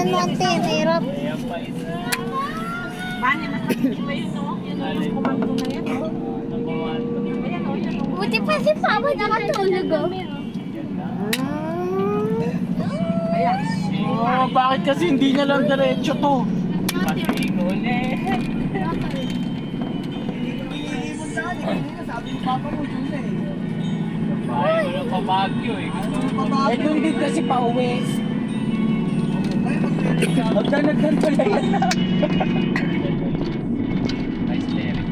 Bilisan mo ante, mahirap. Ayan pa isa. Bani, mas matindi pa yun, no? Yun, no? Yung kumando na yan, no? Nabawan ko. Ayan, no? Yan, no? Buti pa si Papa nakatulog oh. Ayan. Oh, bakit kasi hindi niya lang diretso to? Pati ko ulit. Sabi ni Papa mo, dun na eh. Ay, wala pa Baguio eh. Eh, doon din kasi pauwi. Magdanagdan pala yan. Nice terrace.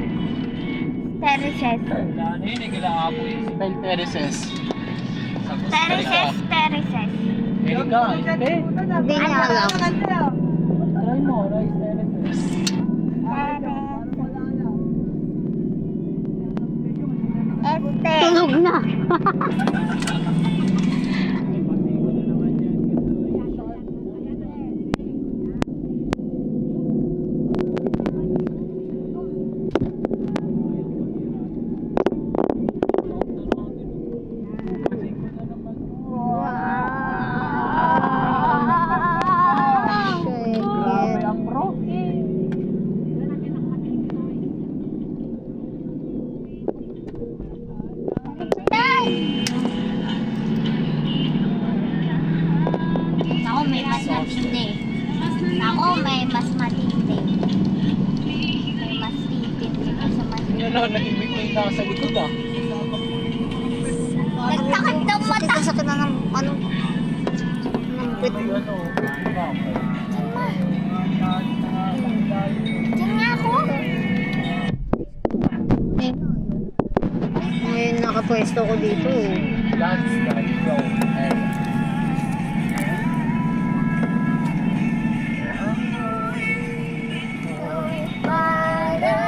Terraces. Wala na yun eh, kila Apo yung spell terraces. Terraces, terraces. Erika, hindi. Hindi niya alam. Try mo, rice terraces. Tulog na. Grabe ang pro. Ako may mas matindi. Ako may mas matindi. May mas titindi pa sa matindi. Ano, nag-imik na yung nasa likod ah. Nagtakad ng mata. Sakit na ng ano. Ng puwit mo. Ano, Diyan nga ako. Ngayon nakapwesto ko dito. landslide, go. And Para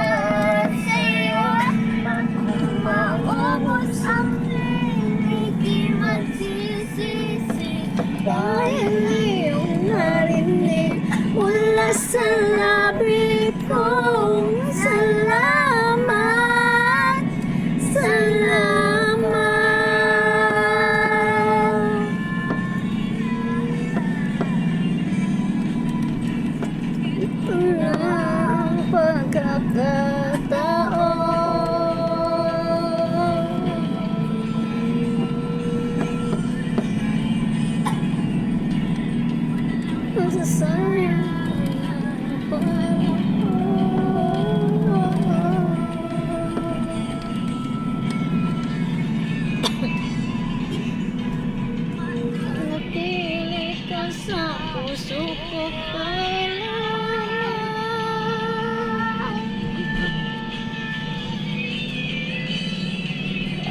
sa'yo, kung maubos ang hindi magsisisi. Dahil iyong narinig mula sa labi kong salamat, salamat. Ito na ang pagkakataon. Masasayang napili ka sa puso ko pala.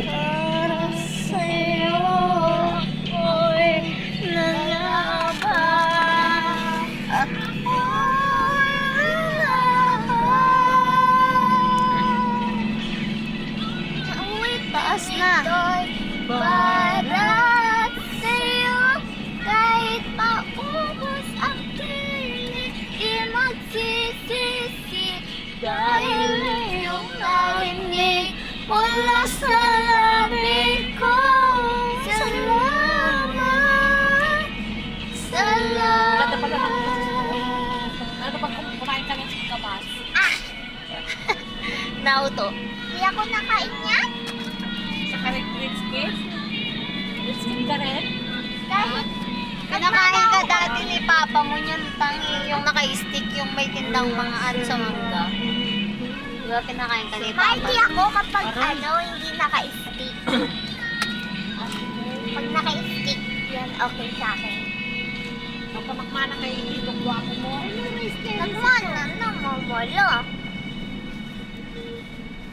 Para sa'yo ako'y lalaban. Ako'y lalaban. Uy, taas na. Para sa'yo, kahit maubos ang pilit, di magsisisi. Dahil iyong narinig mula sa labi ko. Salamat, Ganda pala ng salamat. Ano pag kumain ka ng kabas? Nauto. Hindi ako nakain yan. Sa karin green skin? Green skin ka rin? Kahit kinakain ka dati ni Papa mo niyan, tangi, yung naka-stick, yung may tindang mga ano sa mangga. Diba pinakain ka ni Papa? Hindi ako kapag hindi naka-stick. Pag naka-stick, yan okay sa akin. Ang kamakmana kay itong guwapo mo. Nagmana naman wala.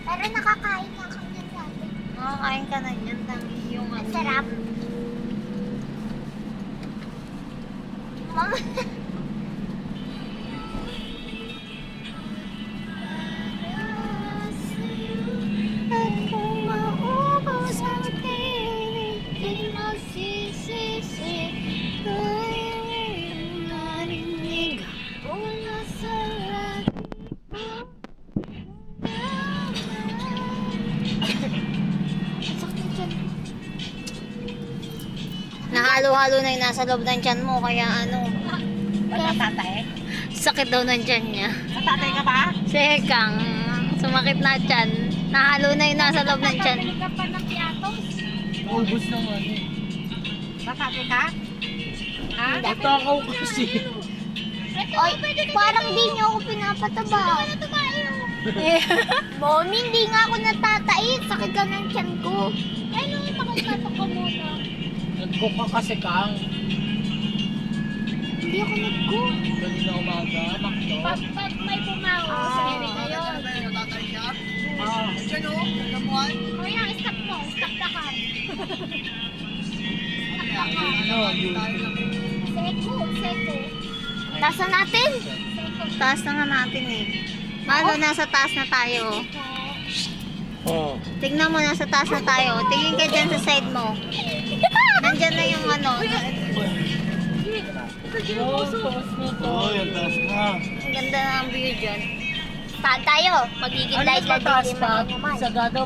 Pero nakakain na ako niyan dati. Nakakain ka na niyan, tangi, yung ano. Sarap. Mama. At kung maubos ang tinig, di magsisisi. Dahil iyong narinig mula sa labi ko. Nahalo-halo na yung nasa loob ng tiyan mo, kaya ano. natatay? Sakit daw ng tiyan niya. Natatay ka ba? Sekang, sumakit na tiyan. Nahalo na yung nasa loob ng tiyan. ka pa ng piatos? Naubos naman eh. Natatay ka? Ha? Matakaw kasi. Oy, parang di niyo ako pinapataba. Mommy, hindi nga ako natatait. Sakit ka ng tiyan ko. Ay, no, makatapak ka muna. Nag-cook ka kasi kang. Hindi ako nag-cook. Kanina umaga, makdo. Pag may pumawa sa Erika yun. Ah, Kuya, stop mo. Stop na ka. ano, yun. Seko. Taas na natin. Taas na nga natin eh. Malo, nasa taas na tayo. Oh. Tignan mo, nasa taas na tayo. Tingin ka dyan sa side mo. Nandyan na yung ano. Oh, yung taas na. Ang ganda ng view dyan. Saan tayo? Magiging Ano light mas mataas lang pa? naman. Sagada